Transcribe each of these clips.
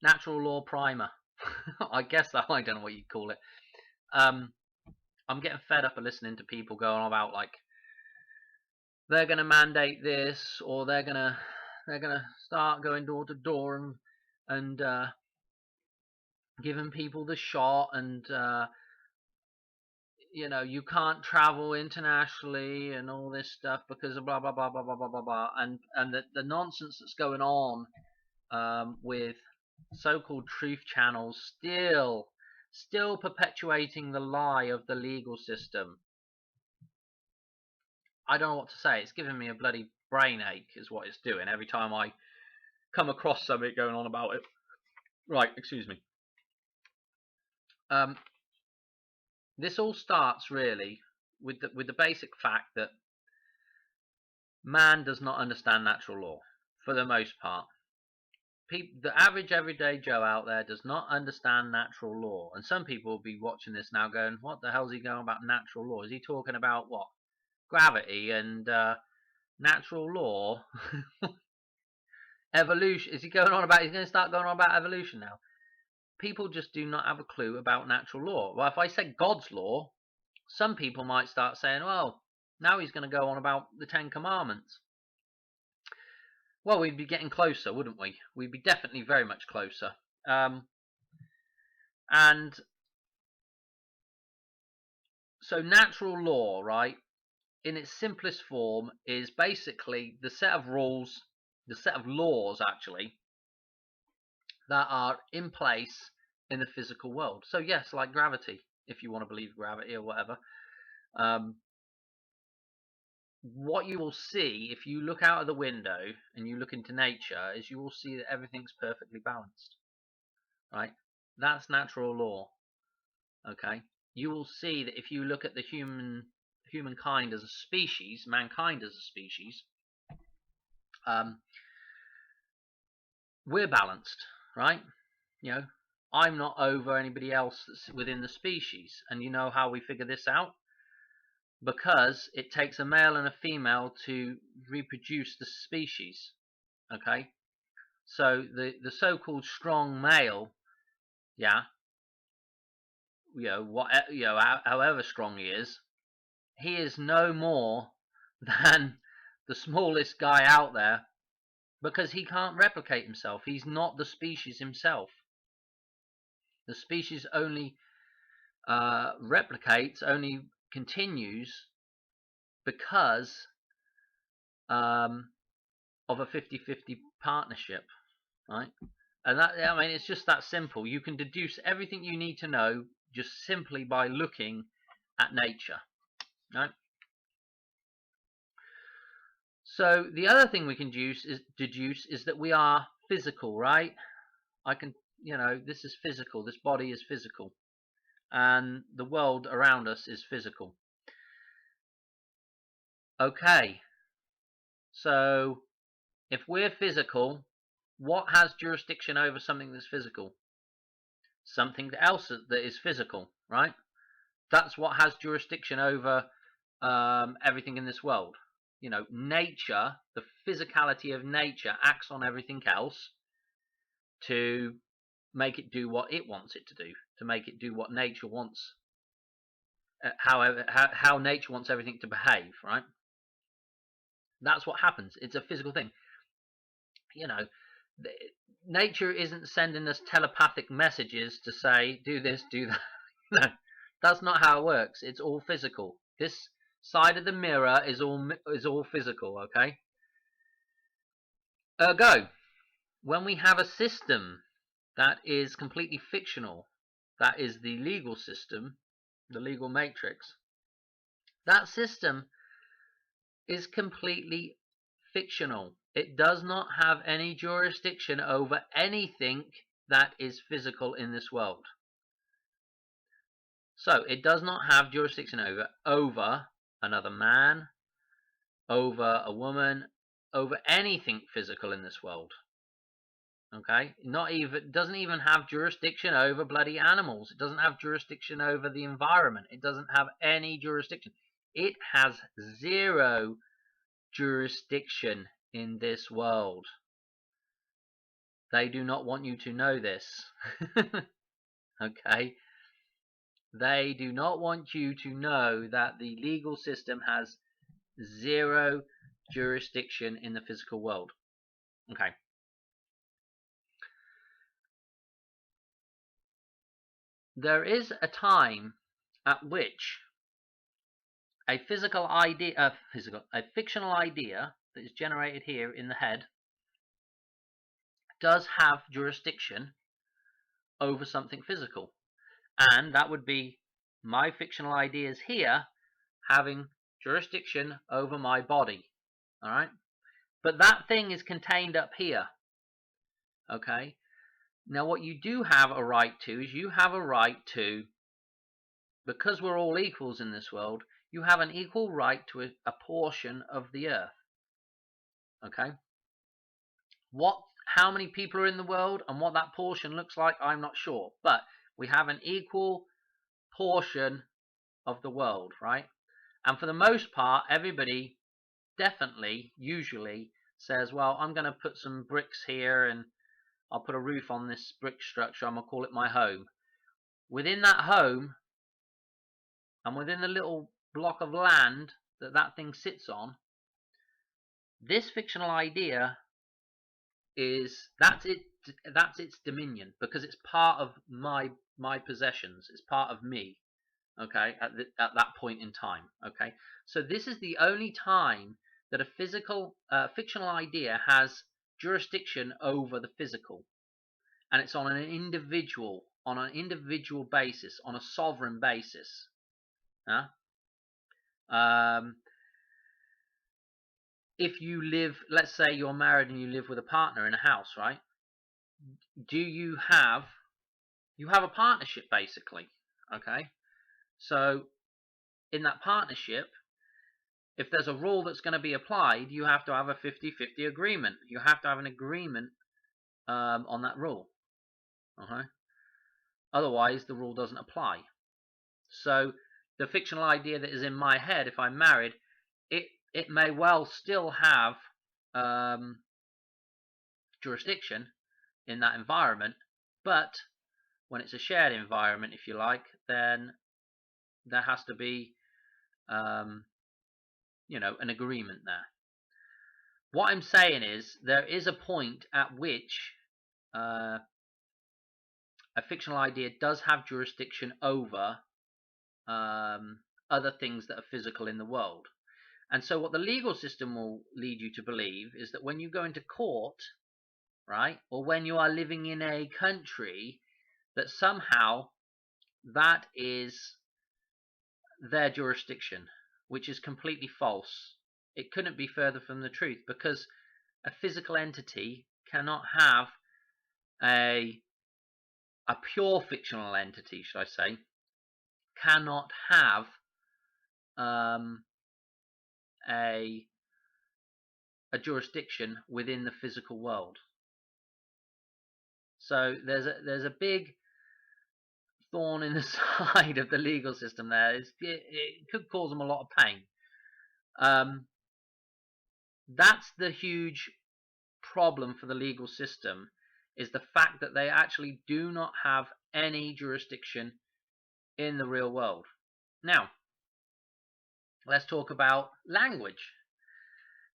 Natural law primer. I guess that, I don't know what you'd call it. I'm getting fed up of listening to people going on about like they're going to mandate this, or they're gonna start going door to door and giving people the shot, and you can't travel internationally and all this stuff because of blah blah blah blah blah blah blah blah, and the nonsense that's going on with so-called truth channels still perpetuating the lie of the legal system. I don't know what to say. It's giving me a bloody brain ache, is what it's doing every time I come across something going on about it. Right, excuse me. This all starts really with the basic fact that man does not understand natural law for the most part. The average everyday Joe out there does not understand natural law, and some people will be watching this now going, "What the hell is he going about natural law? Is he talking about what? Gravity and natural law? Evolution? Is he going on about? He's going to start going on about evolution now." People just do not have a clue about natural law. Well, if I said God's law, some people might start saying, "Well, now he's going to go on about the Ten Commandments." Well, we'd be getting closer, wouldn't we? We'd be definitely very much closer. And so natural law, right, in its simplest form, is basically the set of rules, the set of laws, actually, that are in place in the physical world. So yes, like gravity, if you want to believe gravity or whatever. What you will see if you look out of the window and you look into nature is you will see that everything's perfectly balanced, right? That's natural law. Okay, you will see that if you look at the humankind as a species, mankind as a species, we're balanced, right? I'm not over anybody else that's within the species. And you know how we figure this out? Because it takes a male and a female to reproduce the species. Okay, so the so-called strong male, yeah, however strong he is no more than the smallest guy out there, because he can't replicate himself. He's not the species himself. The species only replicates, only continues because of a 50-50 partnership, right? And that, I mean, it's just that simple. You can deduce everything you need to know just simply by looking at nature, right? So the other thing we can deduce is that we are physical, right? This is physical. This body is physical, and the world around us is physical. Okay, so if we're physical, what has jurisdiction over something that's physical? Something else that is physical, right? That's what has jurisdiction over everything in this world. Nature, the physicality of nature acts on everything else to make it do what it wants it to do, to make it do what nature wants, how nature wants everything to behave, right? That's what happens. It's a physical thing. Nature isn't sending us telepathic messages to say, do this, do that. No, that's not how it works. It's all physical. This side of the mirror is all physical, okay? Ergo, when we have a system that is completely fictional, that is the legal system, the legal matrix, that system is completely fictional. It does not have any jurisdiction over anything that is physical in this world. So it does not have jurisdiction over another man, over a woman, over anything physical in this world. Okay, doesn't even have jurisdiction over bloody animals. It doesn't have jurisdiction over the environment. It doesn't have any jurisdiction. It has zero jurisdiction in this world. They do not want you to know this. Okay? They do not want you to know that the legal system has zero jurisdiction in the physical world. Okay. There is a time at which a fictional idea that is generated here in the head does have jurisdiction over something physical. And that would be my fictional ideas here having jurisdiction over my body. All right? But that thing is contained up here. Okay? Now, what you do have a right to is you have a right to, because we're all equals in this world, you have an equal right to a portion of the earth. Okay? How many people are in the world and what that portion looks like, I'm not sure. But we have an equal portion of the world, right? And for the most part, everybody definitely, usually says, well, I'm going to put some bricks here and I'll put a roof on this brick structure. I'm going to call it my home. Within that home and within the little block of land that that thing sits on, this fictional idea that's its dominion, because it's part of my possessions. It's part of me. Okay, at that point in time. Okay, so this is the only time that a fictional idea has jurisdiction over the physical, and it's on an individual basis, on a sovereign basis. Huh? If you live, let's say you're married and you live with a partner in a house, right? You have a partnership, basically. Okay, so in that partnership, if there's a rule that's going to be applied, you have to have a 50-50 agreement. You have to have an agreement on that rule. Okay? Otherwise, the rule doesn't apply. So the fictional idea that is in my head, if I'm married, it may well still have jurisdiction in that environment, but when it's a shared environment, if you like, then there has to be an agreement there. What I'm saying is there is a point at which a fictional idea does have jurisdiction over other things that are physical in the world. And so what the legal system will lead you to believe is that when you go into court, right, or when you are living in a country, that somehow that is their jurisdiction, which is completely false. It couldn't be further from the truth, because a physical entity cannot have a pure fictional entity, should I say, cannot have a jurisdiction within the physical world. So there's a big thorn in the side of the legal system there. It could cause them a lot of pain. That's the huge problem for the legal system, is the fact that they actually do not have any jurisdiction in the real world. Now, let's talk about language,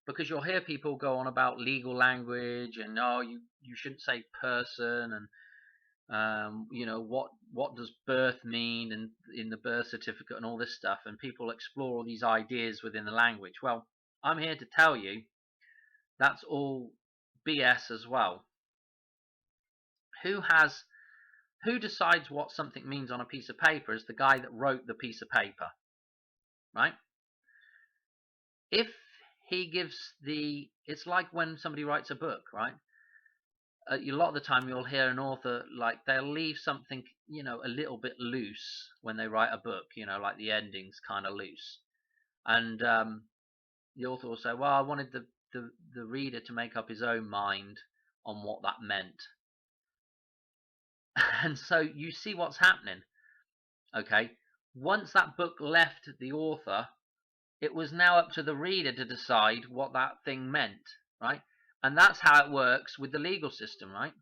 because you'll hear people go on about legal language and you shouldn't say person, and what does birth mean, and in the birth certificate and all this stuff, and people explore all these ideas within the language. Well, I'm here to tell you that's all BS as well. Who decides what something means on a piece of paper is the guy that wrote the piece of paper, right? If he gives it's like when somebody writes a book, right? A lot of the time you'll hear an author, like, they'll leave something, a little bit loose when they write a book, like the ending's kind of loose. And the author will say, well, I wanted the reader to make up his own mind on what that meant. And so you see what's happening. Okay, once that book left the author, it was now up to the reader to decide what that thing meant, right? And that's how it works with the legal system, right?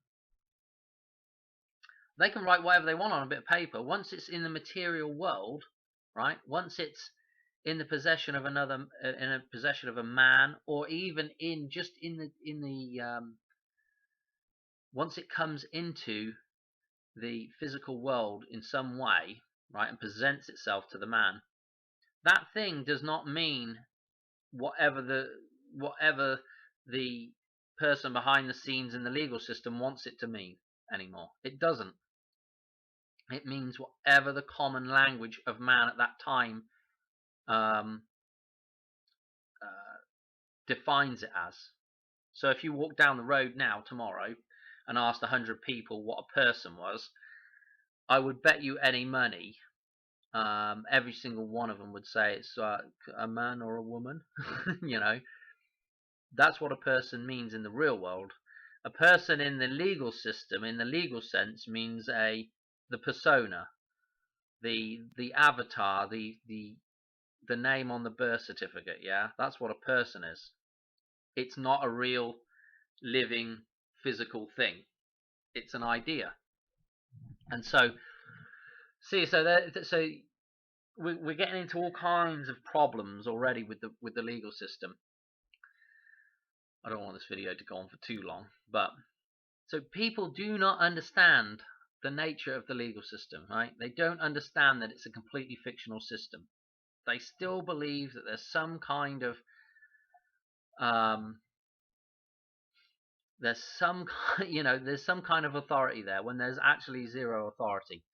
They can write whatever they want on a bit of paper. Once it's in the material world, right? Once it's in the possession of another, in a possession of a man, or even in just in the once it comes into the physical world in some way, right, and presents itself to the man, that thing does not mean whatever the person behind the scenes in the legal system wants it to mean anymore. It doesn't. It means whatever the common language of man at that time um, defines it as. So if you walk down the road now, tomorrow, and asked 100 people what a person was, I would bet you any money every single one of them would say it's a man or a woman. You know, that's what a person means in the real world. A person in the legal system, in the legal sense, means the persona, the avatar, the name on the birth certificate. Yeah, that's what a person is. It's not a real living physical thing. It's an idea. And so, see, so we're getting into all kinds of problems already with the legal system. I don't want this video to go on for too long, but so people do not understand the nature of the legal system, right? They don't understand that it's a completely fictional system. They still believe that there's some kind of there's some there's some kind of authority there when there's actually zero authority.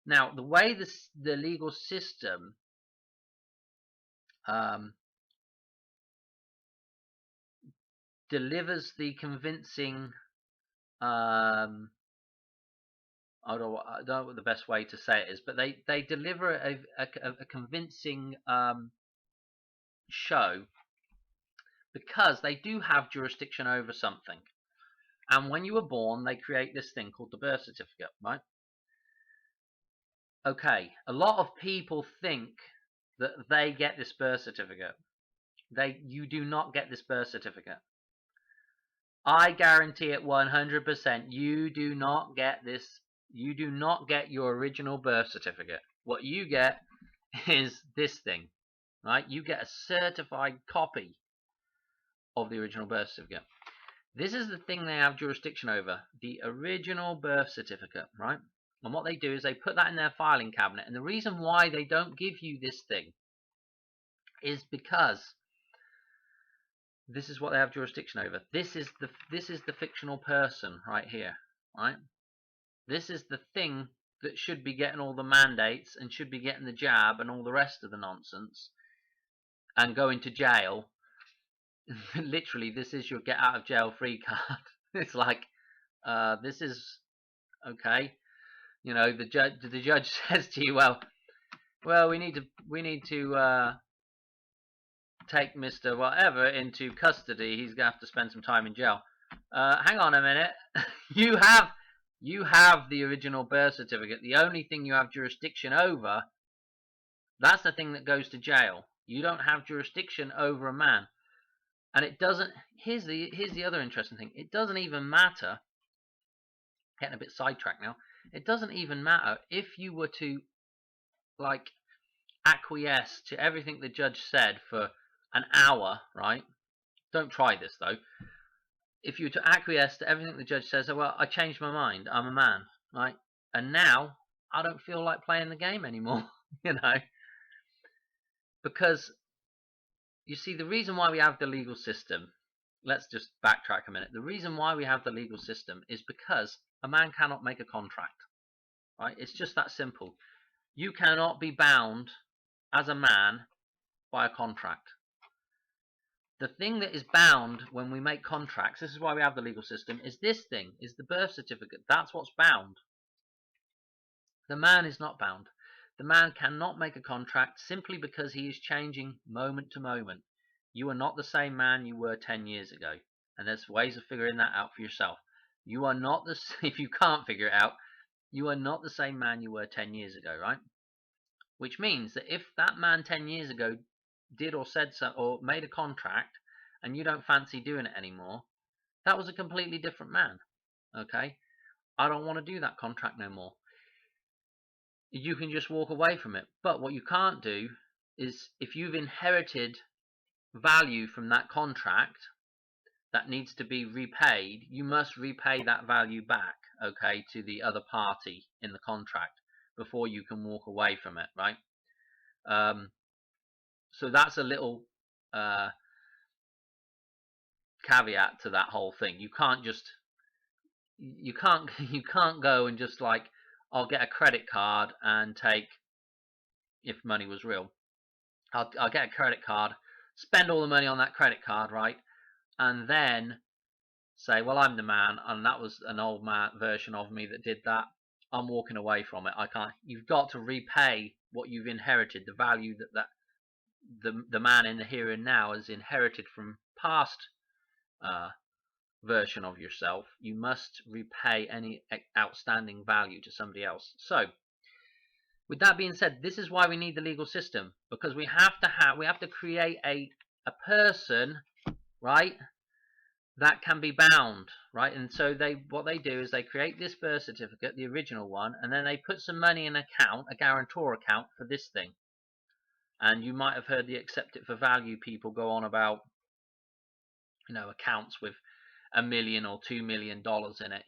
Now, the way the legal system delivers the convincing I don't know what the best way to say it is, but they deliver a convincing show because they do have jurisdiction over something. And when you were born, they create this thing called the birth certificate, right? Okay, a lot of people think that they get this birth certificate. You do not get this birth certificate. I guarantee it 100%. You do not get this. You do not get your original birth certificate. What you get is this thing, right? You get a certified copy of the original birth certificate. This is the thing they have jurisdiction over, the original birth certificate, right? And what they do is they put that in their filing cabinet. And the reason why they don't give you this thing is because this is what they have jurisdiction over. This is the fictional person right here, right? This is the thing that should be getting all the mandates and should be getting the jab and all the rest of the nonsense and going to jail. Literally, this is your get out of jail free card. It's like, this is okay. You know, the judge says to you, well, we need to take Mr. Whatever into custody. He's gonna have to spend some time in jail. Hang on a minute. you have the original birth certificate. The only thing you have jurisdiction over, that's the thing that goes to jail. You don't have jurisdiction over a man. And it doesn't. Here's the other interesting thing. It doesn't even matter. Getting a bit sidetracked now. It doesn't even matter if you were to like acquiesce to everything the judge said for an hour, right? Don't try this though. If you were to acquiesce to everything the judge says, oh, well, I changed my mind. I'm a man, right? And now I don't feel like playing the game anymore, you know, because you see, the reason why we have the legal system, let's just backtrack a minute. The reason why we have the legal system is because a man cannot make a contract, right? It's just that simple. You cannot be bound as a man by a contract. The thing that is bound when we make contracts, this is why we have the legal system, is this thing, is the birth certificate. That's what's bound. The man is not bound. The man cannot make a contract simply because he is changing moment to moment. You are not the same man you were 10 years ago. And there's ways of figuring that out for yourself. You are not the, if you can't figure it out, you are not the same man you were 10 years ago, right? Which means that if that man 10 years ago did or said so, or made a contract, and you don't fancy doing it anymore, That was a completely different man. Okay, I don't want to do that contract no more. You can just walk away from it. But what you can't do is, if you've inherited value from that contract that needs to be repaid, you must repay that value back, okay, to the other party in the contract before you can walk away from it, right? So that's a little caveat to that whole thing. You can't you can't go and just like, I'll get a credit card and take, if money was real, I'll get a credit card, spend all the money on that credit card, right? And then say, well, I'm the man, and that was an old man version of me that did that. I'm walking away from it. I can't. You've got to repay what you've inherited, the value that the man in the here and now has inherited from past version of yourself. You must repay any outstanding value to somebody else. So, with that being said, this is why we need the legal system, because we have to create a person, right, that can be bound, right? And so what they do is they create this birth certificate, the original one, and then they put some money in an account, a guarantor account for this thing. And you might have heard the accept it for value people go on about, accounts with $1 million or $2 million in it,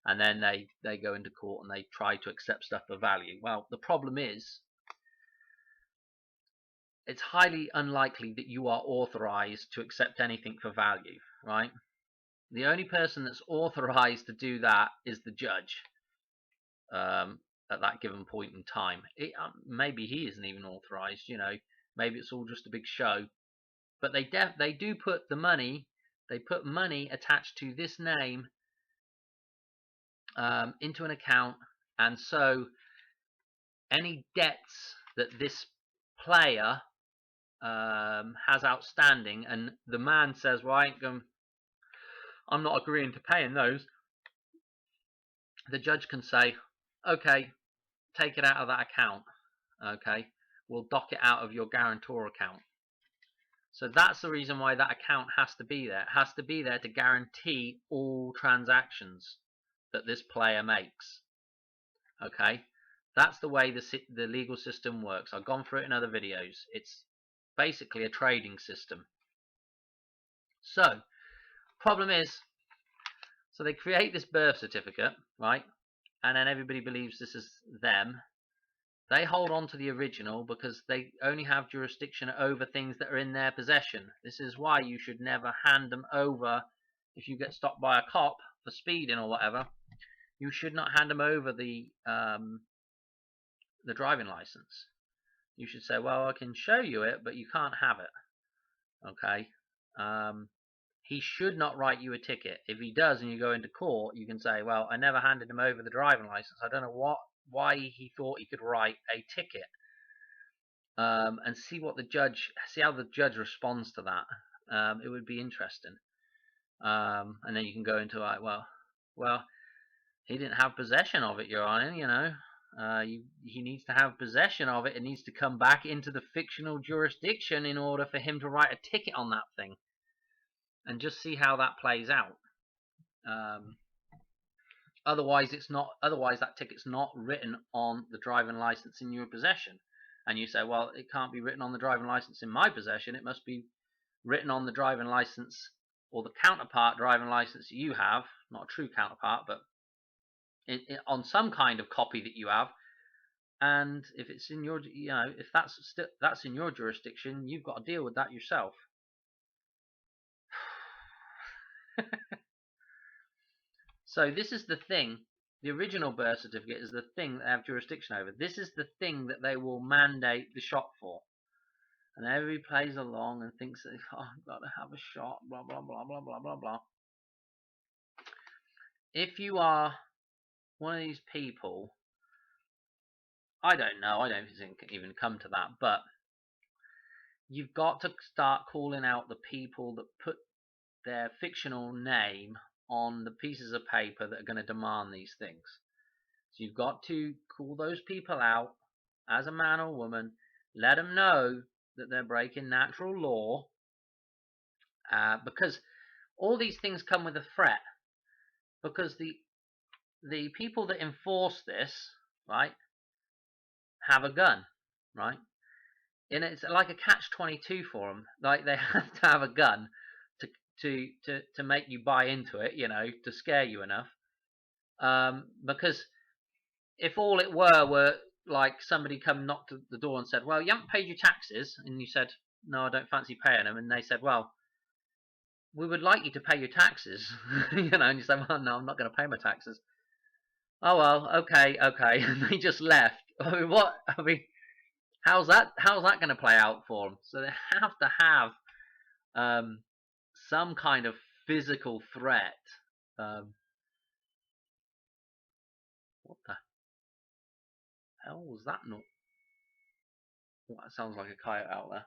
and then they go into court and they try to accept stuff for value. Well, the problem is, it's highly unlikely that you are authorized to accept anything for value, right? The only person that's authorized to do that is the judge at that given point in time. Maybe he isn't even authorized, maybe it's all just a big show. But they do put the money, they put money attached to this name into an account, and so any debts that this player has outstanding, and the man says, well, I'm not agreeing to paying those, the judge can say, okay, take it out of that account, okay, we'll dock it out of your guarantor account. So that's the reason why that account has to be there. It has to be there to guarantee all transactions that this player makes, okay. That's the way the legal system works. I've gone through it in other videos. It's basically a trading system. So problem is, so they create this birth certificate, right, and then everybody believes this is them. They hold on to the original because they only have jurisdiction over things that are in their possession. This is why you should never hand them over. If you get stopped by a cop for speeding or whatever, you should not hand them over the driving license. You should say, well, I can show you it, but you can't have it, okay. He should not write you a ticket. If he does and you go into court, you can say, well, I never handed him over the driving license. I don't know why he thought he could write a ticket. And see how the judge responds to that. It would be interesting. And then you can go into like, well, he didn't have possession of it, Your Honor. He needs to have possession of it. It needs to come back into the fictional jurisdiction in order for him to write a ticket on that thing. And just see how that plays out. Otherwise, that ticket's not written on the driving license in your possession. And you say, well, it can't be written on the driving license in my possession. It must be written on the driving license or the counterpart driving license you have, not a true counterpart, but on some kind of copy that you have. And if it's in your, if that's in your jurisdiction, you've got to deal with that yourself. So this is the thing. The original birth certificate is the thing that they have jurisdiction over. This is the thing that they will mandate the shot for. And everybody plays along and thinks that, I've got to have a shot, blah, blah, blah, blah, blah, blah, blah. If you are one of these people, I don't know, I don't think it can even come to that, but you've got to start calling out the people that put their fictional name on the pieces of paper that are going to demand these things. So you've got to call those people out as a man or woman, let them know that they're breaking natural law, because all these things come with a threat, because the people that enforce this, right, have a gun, right? And it's like a catch-22 for them. Like, they have to have a gun to to make you buy into it, to scare you enough. Because if all it were like somebody come knocked at the door and said, "Well, you haven't paid your taxes," and you said, "No, I don't fancy paying them," and they said, "Well, we would like you to pay your taxes," and you say, "Well, no, I'm not going to pay my taxes." "Oh well, okay," and they just left. I mean, what? I mean, how's that going to play out for them? So they have to have um, some kind of physical threat. Um, what the hell was that? Not. Well, that sounds like a coyote out there.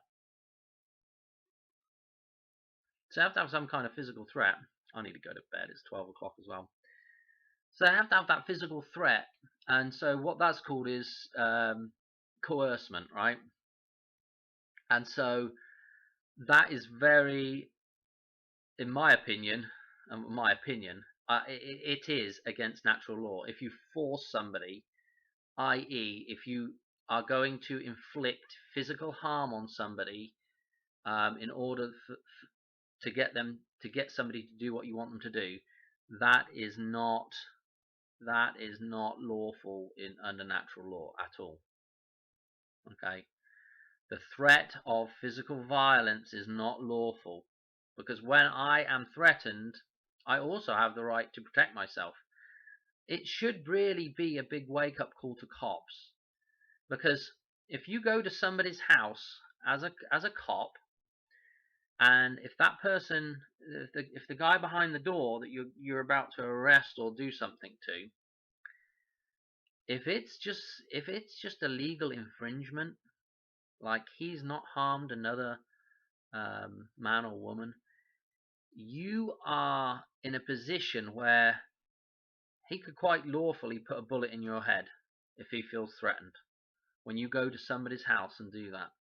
So they have to have some kind of physical threat. I need to go to bed. It's 12 o'clock as well. So they have to have that physical threat. And so what that's called is coercement, right? And so that is very, in my opinion, it is against natural law. If you force somebody, i.e., if you are going to inflict physical harm on somebody in order to get somebody to do what you want them to do, that is not lawful under natural law at all. Okay, the threat of physical violence is not lawful, because when I am threatened, I also have the right to protect myself. It should really be a big wake-up call to cops, because if you go to somebody's house as a cop, and if that person, if the guy behind the door that you're about to arrest or do something to, if it's just a legal infringement, like he's not harmed another man or woman, you are in a position where he could quite lawfully put a bullet in your head if he feels threatened. When you go to somebody's house and do that,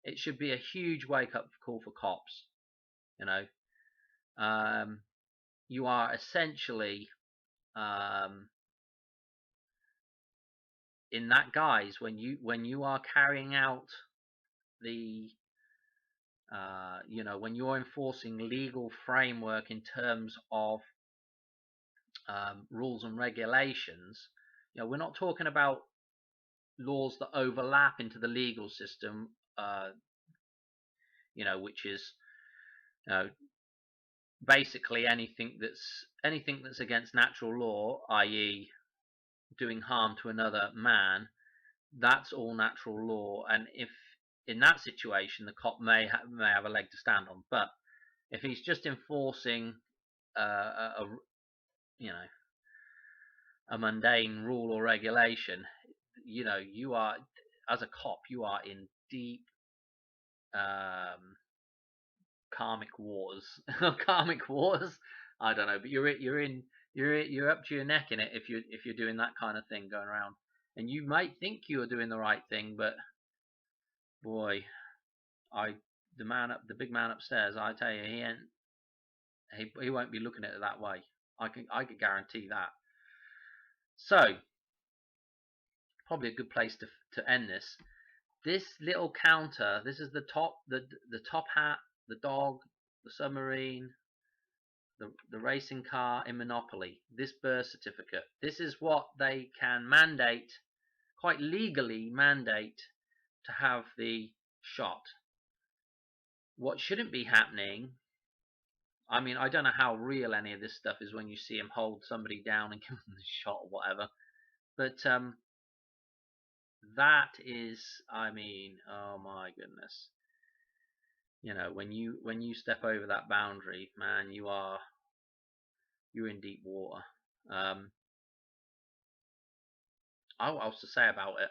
it should be a huge wake-up call for cops. You are essentially in that guise when you are carrying out the when you're enforcing legal framework in terms of rules and regulations. We're not talking about laws that overlap into the legal system, which is basically anything that's against natural law, i.e., doing harm to another man. That's all natural law, and if in that situation the cop may have a leg to stand on. But if he's just enforcing a mundane rule or regulation, you are, as a cop, you are in deep karmic wars. Karmic wars. I don't know, but you're up to your neck in it if you're doing that kind of thing going around. And you might think you are doing the right thing, but boy, the big man upstairs, I tell you, he won't be looking at it that way. I could guarantee that. So probably a good place to end this. This little counter. This is the top hat, the dog, the submarine, the racing car in Monopoly. This birth certificate. This is what they can mandate, quite legally mandate, to have the shot. What shouldn't be happening, I mean, I don't know how real any of this stuff is when you see him hold somebody down and give them the shot or whatever, but that is, I mean, oh my goodness. When you step over that boundary, man, you're in deep water. What else to say about it?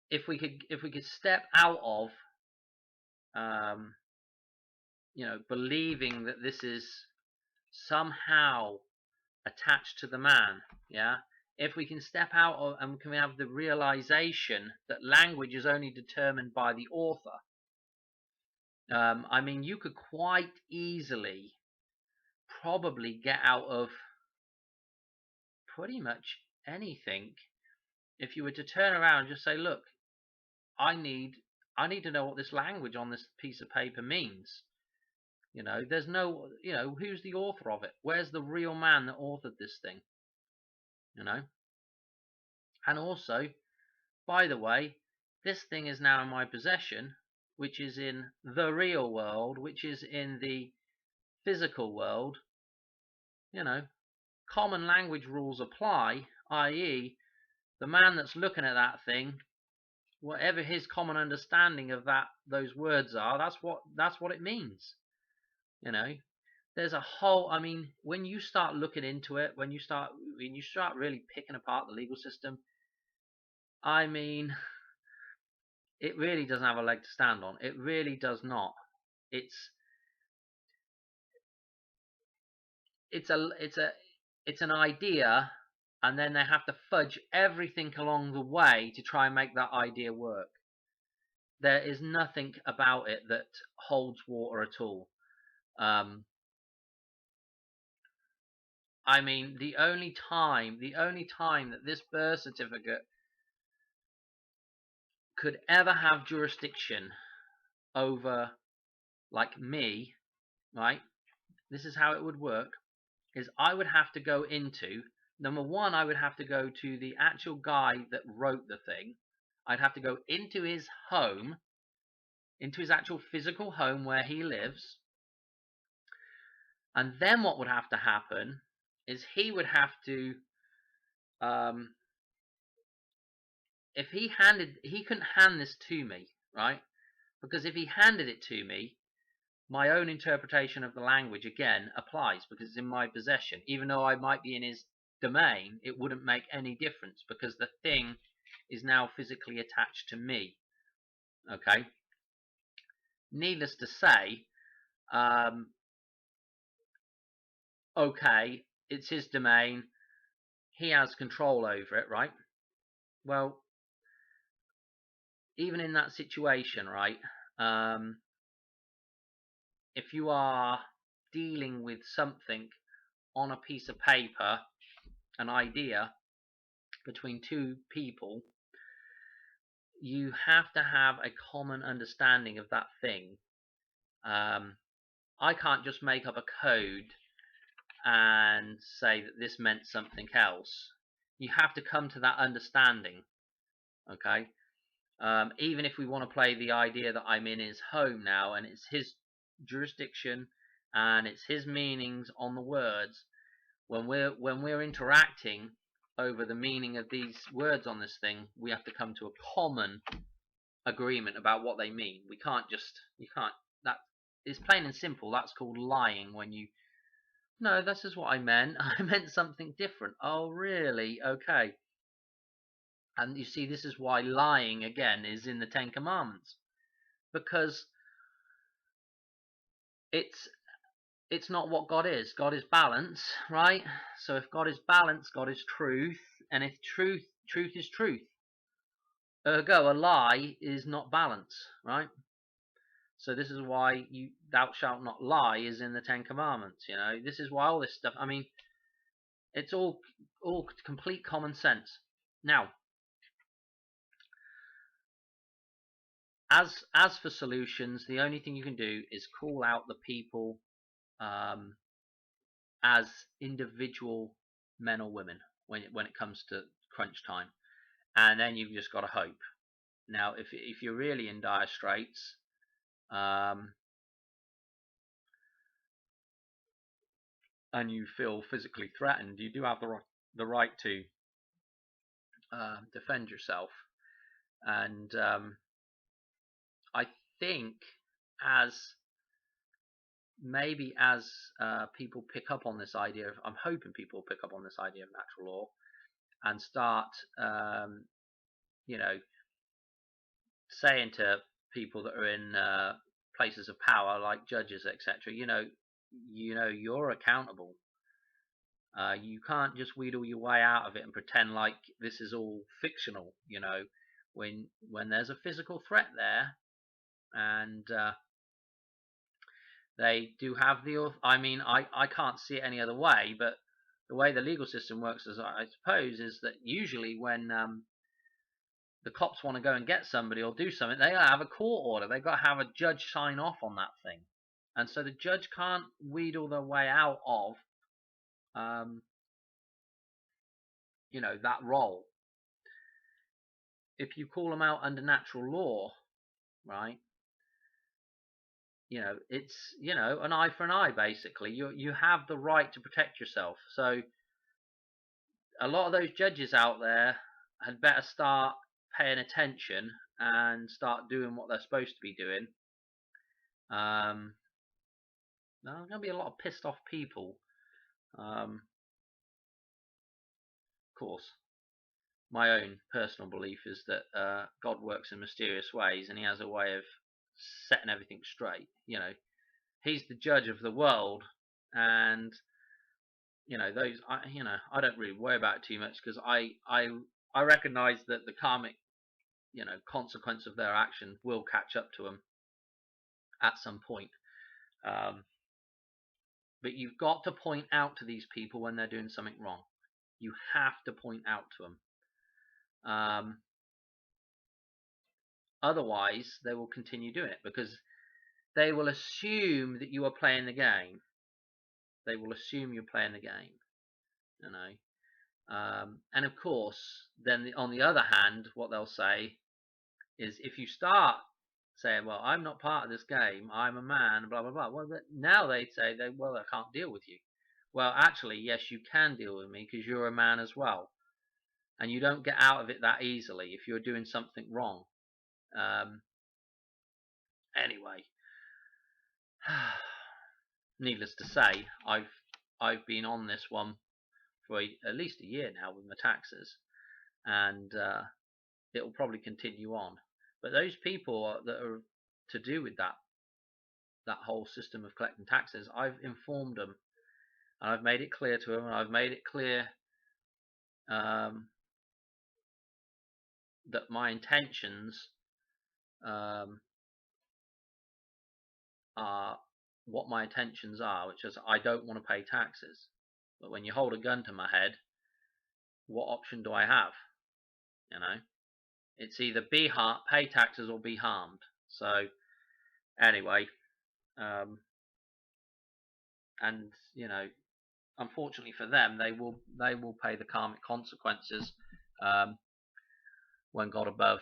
If we could step out of believing that this is somehow attached to the man, yeah. If we can step out of and can we have the realization that language is only determined by the author. I mean, you could quite easily probably get out of pretty much anything if you were to turn around and just say, look, I need to know what this language on this piece of paper means. There's no, who's the author of it? Where's the real man that authored this thing? And also, by the way, this thing is now in my possession, which is in the real world, which is in the physical world. Common language rules apply, i.e., the man that's looking at that thing, whatever his common understanding of those words are, that's what it means. There's a whole, when you start looking into it, when you start really picking apart the legal system, it really doesn't have a leg to stand on. It really does not. It's an idea, and then they have to fudge everything along the way to try and make that idea work. There is nothing about it that holds water at all. The only time that this birth certificate could ever have jurisdiction over, like, me, right? This is how it would work, is I would have to go into, number one, I would have to go to the actual guy that wrote the thing. I'd have to go into his home, into his actual physical home where he lives. And then what would have to happen is he would have to, if he couldn't hand this to me, right? Because if he handed it to me, my own interpretation of the language again applies, because it's in my possession. Even though I might be in his domain, it wouldn't make any difference because the thing is now physically attached to me. Okay? Needless to say, okay, it's his domain. He has control over it, right? Well, even in that situation, right, if you are dealing with something on a piece of paper, an idea between two people, you have to have a common understanding of that thing. I can't just make up a code and say that this meant something else. You have to come to that understanding. Okay? Even if we want to play the idea that I'm in his home now and it's his jurisdiction and it's his meanings on the words, when we're interacting over the meaning of these words on this thing, we have to come to a common agreement about what they mean. That is plain and simple. That's called lying. When you, no, this is what I meant. I meant something different. Oh, really? Okay. And you see, this is why lying, again, is in the Ten Commandments. Because it's not what God is. God is balance, right? So if God is balance, God is truth. And if truth is truth. Ergo, a lie is not balance, right? So this is why thou shalt not lie is in the Ten Commandments. This is why all this stuff, it's all complete common sense. Now, as for solutions, the only thing you can do is call out the people as individual men or women when it comes to crunch time, and then you've just got to hope. Now, if you're really in dire straits, and you feel physically threatened, you do have the right to defend yourself. And I think as people pick up on this idea of, I'm hoping people pick up on this idea of natural law and start, saying to people that are in places of power, like judges, etc., you're accountable. You can't just wheedle your way out of it and pretend like this is all fictional. When there's a physical threat there, and They do have the. I mean, I can't see it any other way, but the way the legal system works, as I suppose, is that usually when the cops want to go and get somebody or do something, they have a court order. They've got to have a judge sign off on that thing, and so the judge can't wheedle their way out of, um, that role. If you call them out under natural law, right? It's an eye for an eye. Basically, you have the right to protect yourself. So a lot of those judges out there had better start paying attention and start doing what they're supposed to be doing. There's going to be a lot of pissed off people. Of course, my own personal belief is that God works in mysterious ways, and He has a way of setting everything straight. He's the judge of the world, and those. I don't really worry about it too much, because I recognize that the karmic consequence of their action will catch up to them at some point. But you've got to point out to these people when they're doing something wrong. You have to point out to them. Otherwise, they will continue doing it, because they will assume that you are playing the game. They will assume you're playing the game. And of course, then on the other hand, what they'll say is, if you start saying, well, I'm not part of this game, I'm a man, blah, blah, blah. Well, now they say, well, I can't deal with you. Well, actually, yes, you can deal with me, because you're a man as well. And you don't get out of it that easily if you're doing something wrong. Anyway, needless to say, I've been on this one for at least a year now with my taxes, and it will probably continue on. But those people that are to do with that whole system of collecting taxes, I've informed them, and I've made it clear to them, and I've made it clear that my intentions are what my intentions are, which is I don't want to pay taxes. But when you hold a gun to my head, what option do I have? It's either pay taxes or be harmed. So anyway, and unfortunately for them, they will pay the karmic consequences when God above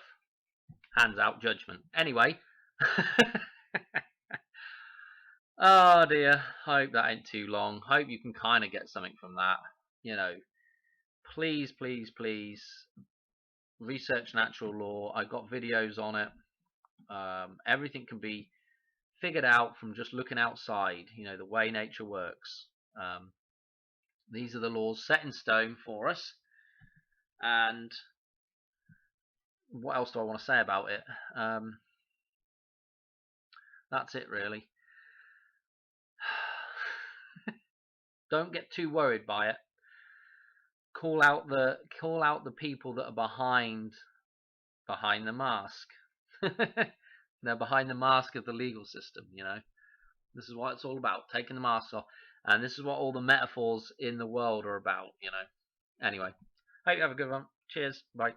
hands out judgment. Anyway. Oh dear, I hope that ain't too long. Hope you can kind of get something from that. Please, please, please research natural law. I got videos on it. Everything can be figured out from just looking outside, the way nature works. These are the laws set in stone for us. And what else do I want to say about it? That's it, really. Don't get too worried by it. Call out the people that are behind the mask. They're behind the mask of the legal system. This is what it's all about, taking the mask off, and this is what all the metaphors in the world are about. Anyway, hope you have a good one. Cheers. Bye.